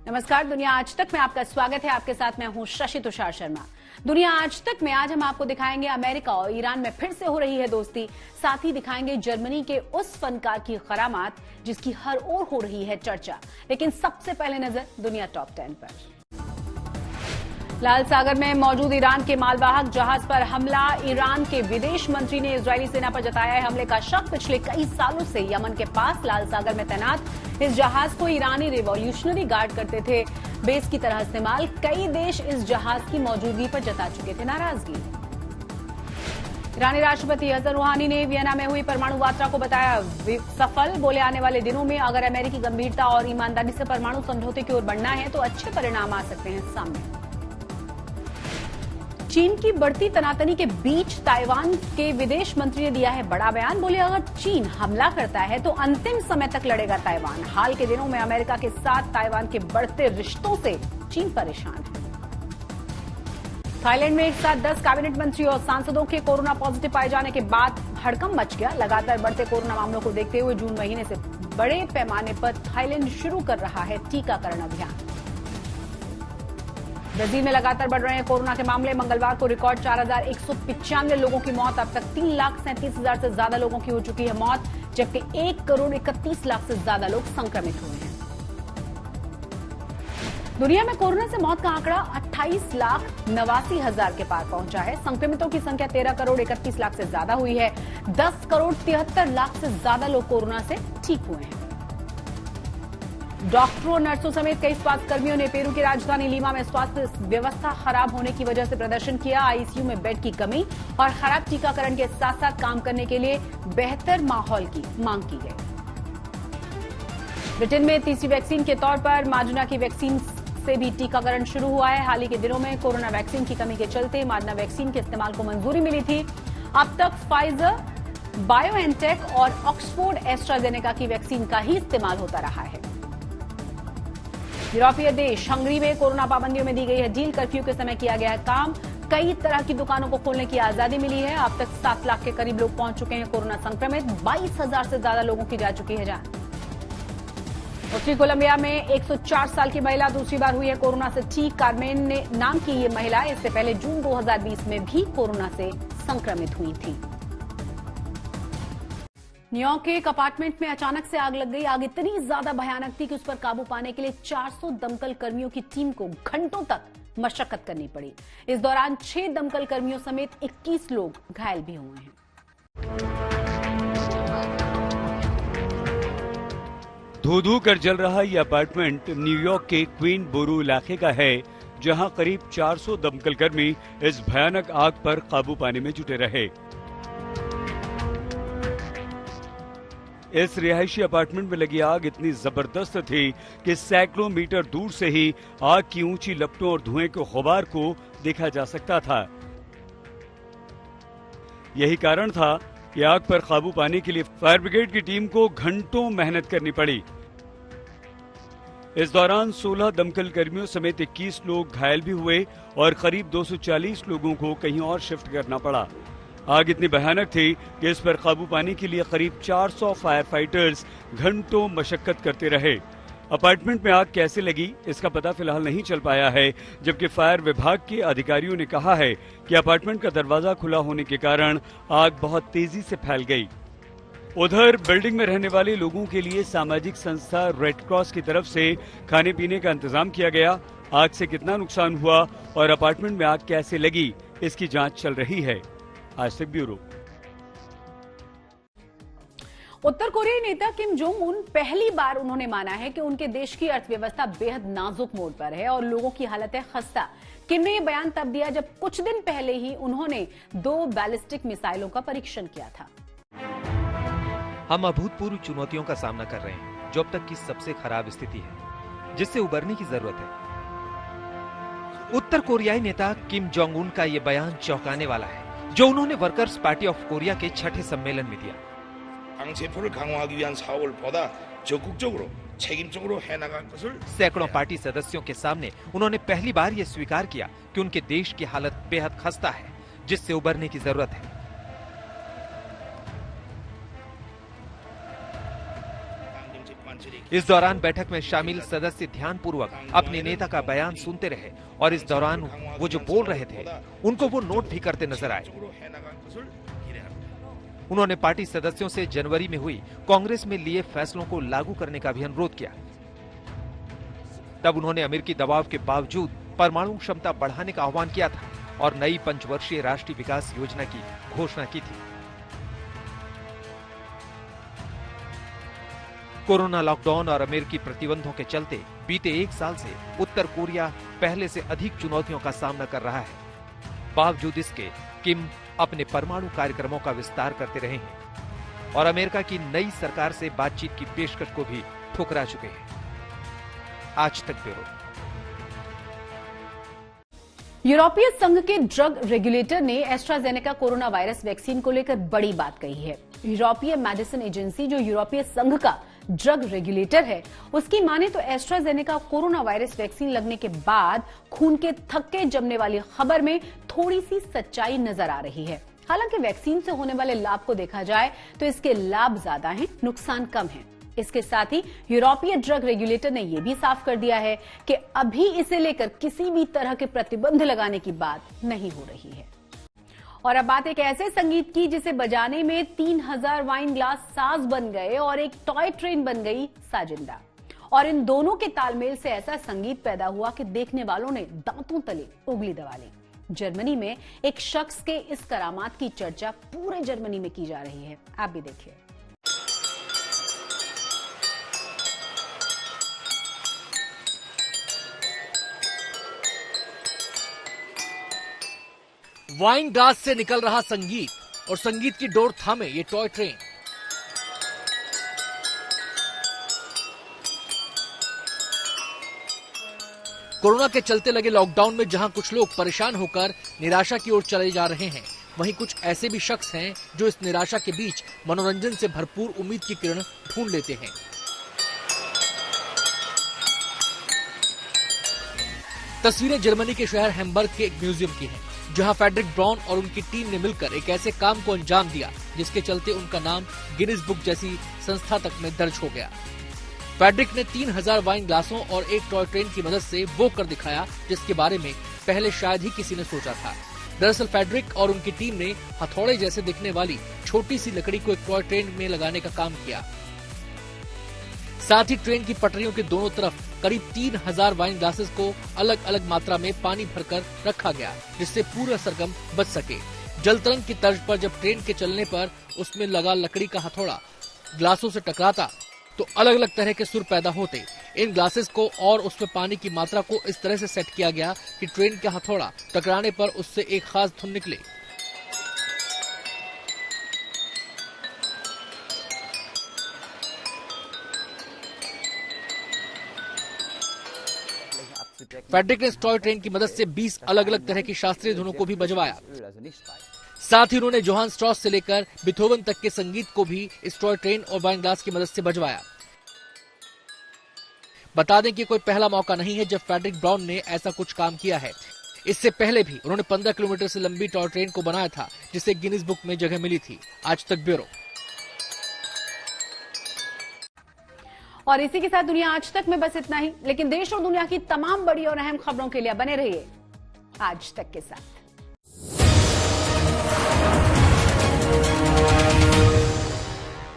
नमस्कार, दुनिया आज तक में आपका स्वागत है। आपके साथ मैं हूं शशि तुषार शर्मा। दुनिया आज तक में आज हम आपको दिखाएंगे अमेरिका और ईरान में फिर से हो रही है दोस्ती। साथ ही दिखाएंगे जर्मनी के उस फनकार की करामात जिसकी हर ओर हो रही है चर्चा। लेकिन सबसे पहले नजर दुनिया टॉप 10 पर। लाल सागर में मौजूद ईरान के मालवाहक जहाज पर हमला। ईरान के विदेश मंत्री ने इजरायली सेना पर जताया है हमले का शक। पिछले कई सालों से यमन के पास लाल सागर में तैनात इस जहाज को ईरानी रिवॉल्यूशनरी गार्ड करते थे बेस की तरह इस्तेमाल। कई देश इस जहाज की मौजूदगी पर जता चुके थे नाराजगी। ईरानी राष्ट्रपति हसन रूहानी ने वियना में हुई परमाणु वार्ता को बताया सफल। बोले आने वाले दिनों में अगर अमेरिकी गंभीरता और ईमानदारी से परमाणु समझौते की ओर बढ़ना है तो अच्छे परिणाम आ सकते हैं सामने। चीन की बढ़ती तनातनी के बीच ताइवान के विदेश मंत्री ने दिया है बड़ा बयान। बोले अगर चीन हमला करता है तो अंतिम समय तक लड़ेगा ताइवान। हाल के दिनों में अमेरिका के साथ ताइवान के बढ़ते रिश्तों से चीन परेशान है। थाईलैंड में एक साथ 10 कैबिनेट मंत्री और सांसदों के कोरोना पॉजिटिव पाए जाने के बाद हड़कंप मच गया। लगातार बढ़ते कोरोना मामलों को देखते हुए जून महीने से बड़े पैमाने पर थाईलैंड शुरू कर रहा है टीकाकरण अभियान। ब्राजील में लगातार बढ़ रहे हैं कोरोना के मामले। मंगलवार को रिकॉर्ड 4,195 लोगों की मौत। अब तक 3,37,000 से ज्यादा लोगों की हो चुकी है मौत, जबकि 1,31,00,000 से ज्यादा लोग संक्रमित हुए हैं। दुनिया में कोरोना से मौत का आंकड़ा 28,89,000 के पार पहुंचा है। संक्रमितों की संख्या 13,31,00,000 से ज्यादा हुई है। 10,73,00,000 से ज्यादा लोग कोरोना से ठीक हुए हैं। डॉक्टरों और नर्सों समेत कई स्वास्थ्य कर्मियों ने पेरू की राजधानी लीमा में स्वास्थ्य व्यवस्था खराब होने की वजह से प्रदर्शन किया। आईसीयू में बेड की कमी और खराब टीकाकरण के साथ साथ काम करने के लिए बेहतर माहौल की मांग की गई। ब्रिटेन में तीसरी वैक्सीन के तौर पर मॉडर्ना की वैक्सीन से भी टीकाकरण शुरू हुआ है। हाल ही के दिनों में कोरोना वैक्सीन की कमी के चलते मॉडर्ना वैक्सीन के इस्तेमाल को मंजूरी मिली थी। अब तक फाइजर, बायोएनटेक और ऑक्सफोर्ड एस्ट्राजेनेका की वैक्सीन का ही इस्तेमाल होता रहा है। यूरोपीय देश हंगरी में कोरोना पाबंदियों में दी गई है ढील। कर्फ्यू के समय किया गया है काम। कई तरह की दुकानों को खोलने की आजादी मिली है। अब तक 7 लाख के करीब लोग पहुंच चुके हैं कोरोना संक्रमित। 22,000 से ज्यादा लोगों की जा चुकी है जान। उत्तरी कोलंबिया में 104 साल की महिला दूसरी बार हुई है कोरोना से ठीक। कार्मेन ने नाम की ये महिला इससे पहले जून 2020 में भी कोरोना से संक्रमित हुई थी। न्यूयॉर्क के एक अपार्टमेंट में अचानक से आग लग गई। आग इतनी ज्यादा भयानक थी कि उस पर काबू पाने के लिए 400 दमकल कर्मियों की टीम को घंटों तक मशक्कत करनी पड़ी। इस दौरान 6 दमकल कर्मियों समेत 21 लोग घायल भी हुए हैं। धू धू कर जल रहा यह अपार्टमेंट न्यूयॉर्क के क्वीन बोरो इलाके का है, जहां करीब 400 दमकल कर्मी इस भयानक आग पर काबू पाने में जुटे रहे। इस रिहायशी अपार्टमेंट में लगी आग इतनी जबरदस्त थी कि सैकड़ों मीटर दूर से ही आग की ऊंची लपटों और धुएं के गुबार को देखा जा सकता था। यही कारण था कि आग पर काबू पाने के लिए फायर ब्रिगेड की टीम को घंटों मेहनत करनी पड़ी। इस दौरान 16 दमकल कर्मियों समेत 21 लोग घायल भी हुए और करीब 240 लोगों को कहीं और शिफ्ट करना पड़ा। आग इतनी भयानक थी कि इस पर काबू पाने के लिए करीब 400 फायर फाइटर्स घंटों मशक्कत करते रहे। अपार्टमेंट में आग कैसे लगी इसका पता फिलहाल नहीं चल पाया है, जबकि फायर विभाग के अधिकारियों ने कहा है कि अपार्टमेंट का दरवाजा खुला होने के कारण आग बहुत तेजी से फैल गई। उधर बिल्डिंग में रहने वाले लोगों के लिए सामाजिक संस्था रेड क्रॉस की तरफ से खाने पीने का इंतजाम किया गया। आग से कितना नुकसान हुआ और अपार्टमेंट में आग कैसे लगी इसकी जांच चल रही है। आज तक ब्यूरो। उत्तर कोरियाई नेता किम जोंग उन पहली बार उन्होंने माना है कि उनके देश की अर्थव्यवस्था बेहद नाजुक मोड़ पर है और लोगों की हालत है खस्ता। किम ने यह बयान तब दिया जब कुछ दिन पहले ही उन्होंने 2 बैलिस्टिक मिसाइलों का परीक्षण किया था। हम अभूतपूर्व चुनौतियों का सामना कर रहे हैं जो अब तक की सबसे खराब स्थिति है, जिससे उबरने की जरूरत है। उत्तर कोरियाई नेता किम जोंग उन का यह बयान चौंकाने वाला है जो उन्होंने वर्कर्स पार्टी ऑफ कोरिया के 6ठे सम्मेलन में दिया। सैकड़ों पार्टी सदस्यों के सामने उन्होंने पहली बार ये स्वीकार किया कि उनके देश की हालत बेहद खस्ता है, जिससे उबरने की जरूरत है। इस दौरान बैठक में शामिल सदस्य ध्यानपूर्वक अपने नेता का बयान सुनते रहे और इस दौरान वो जो बोल रहे थे उनको वो नोट भी करते नजर आए। उन्होंने पार्टी सदस्यों से जनवरी में हुई कांग्रेस में लिए फैसलों को लागू करने का भी अनुरोध किया। तब उन्होंने अमेरिकी दबाव के बावजूद परमाणु क्षमता बढ़ाने का आह्वान किया था और नई पंचवर्षीय राष्ट्रीय विकास योजना की घोषणा की थी। कोरोना लॉकडाउन और अमेरिकी प्रतिबंधों के चलते बीते 1 साल से उत्तर कोरिया पहले से अधिक चुनौतियों का सामना कर रहा है। बावजूद इसके किम अपने परमाणु कार्यक्रमों का विस्तार करते रहे हैं और अमेरिका की नई सरकार से बातचीत की पेशकश को भी ठुकरा चुके हैं। आज तक ब्यूरो। यूरोपीय संघ के ड्रग रेगुलेटर ने एस्ट्राजेनेका कोरोना वायरस वैक्सीन को लेकर बड़ी बात कही है। यूरोपीय मेडिसिन एजेंसी, जो यूरोपीय संघ का ड्रग रेगुलेटर है, उसकी माने तो एस्ट्राजेनेका कोरोना वायरस वैक्सीन लगने के बाद खून के थक्के जमने वाली खबर में थोड़ी सी सच्चाई नजर आ रही है। हालांकि वैक्सीन से होने वाले लाभ को देखा जाए तो इसके लाभ ज्यादा हैं, नुकसान कम हैं। इसके साथ ही यूरोपीय ड्रग रेगुलेटर ने यह भी साफ कर दिया है कि अभी इसे लेकर किसी भी तरह के प्रतिबंध लगाने की बात नहीं हो रही है। और अब बात एक ऐसे संगीत की जिसे बजाने में 3000 वाइन ग्लास साज बन गए और एक टॉय ट्रेन बन गई साजिंदा। और इन दोनों के तालमेल से ऐसा संगीत पैदा हुआ कि देखने वालों ने दांतों तले उंगली दबा ली। जर्मनी में एक शख्स के इस करामात की चर्चा पूरे जर्मनी में की जा रही है। आप भी देखिए। वाइन ग्लास से निकल रहा संगीत और संगीत की डोर थामे ये टॉय ट्रेन। कोरोना के चलते लगे लॉकडाउन में जहां कुछ लोग परेशान होकर निराशा की ओर चले जा रहे हैं, वहीं कुछ ऐसे भी शख्स हैं जो इस निराशा के बीच मनोरंजन से भरपूर उम्मीद की किरण ढूंढ लेते हैं। तस्वीरें जर्मनी के शहर हैम्बर्ग के एक म्यूजियम की हैं, जहां फ्रेडरिक ब्राउन और उनकी टीम ने मिलकर एक ऐसे काम को अंजाम दिया जिसके चलते उनका नाम गिनीज बुक जैसी संस्था तक में दर्ज हो गया। फ्रेडरिक ने 3000 वाइन ग्लासों और एक टॉय ट्रेन की मदद से वो कर दिखाया जिसके बारे में पहले शायद ही किसी ने सोचा था। दरअसल फ्रेडरिक और उनकी टीम ने हथौड़े जैसे दिखने वाली छोटी सी लकड़ी को एक टॉय ट्रेन में लगाने का काम किया। साथ ही ट्रेन की पटरियों के दोनों तरफ करीब 3000 वाइन ग्लासेस को अलग अलग मात्रा में पानी भरकर रखा गया, जिससे पूरा सरगम बच सके। जल तरंग की तर्ज पर जब ट्रेन के चलने पर उसमें लगा लकड़ी का हथौड़ा ग्लासों से टकराता तो अलग अलग तरह के सुर पैदा होते। इन ग्लासेस को और उसमें पानी की मात्रा को इस तरह से सेट किया गया कि ट्रेन का हथौड़ा टकराने पर उससे एक खास धुन निकले। फ्रेडरिक ने इस टॉय ट्रेन की मदद से 20 अलग अलग तरह की शास्त्रीय धुनों को भी बजवाया। साथ ही उन्होंने जोहान स्ट्रॉस से लेकर बीथोवन तक के संगीत को भी इस टॉय ट्रेन और वाइन ग्लास की मदद से बजवाया। बता दें कि कोई पहला मौका नहीं है जब फ्रेडरिक ब्राउन ने ऐसा कुछ काम किया है। इससे पहले भी उन्होंने 15 किलोमीटर से लंबी टॉय ट्रेन को बनाया था, जिसे गिनीज बुक में जगह मिली थी। आज तक ब्यूरो। और इसी के साथ दुनिया आज तक में बस इतना ही, लेकिन देश और दुनिया की तमाम बड़ी और अहम खबरों के लिए बने रहिए आज तक के साथ।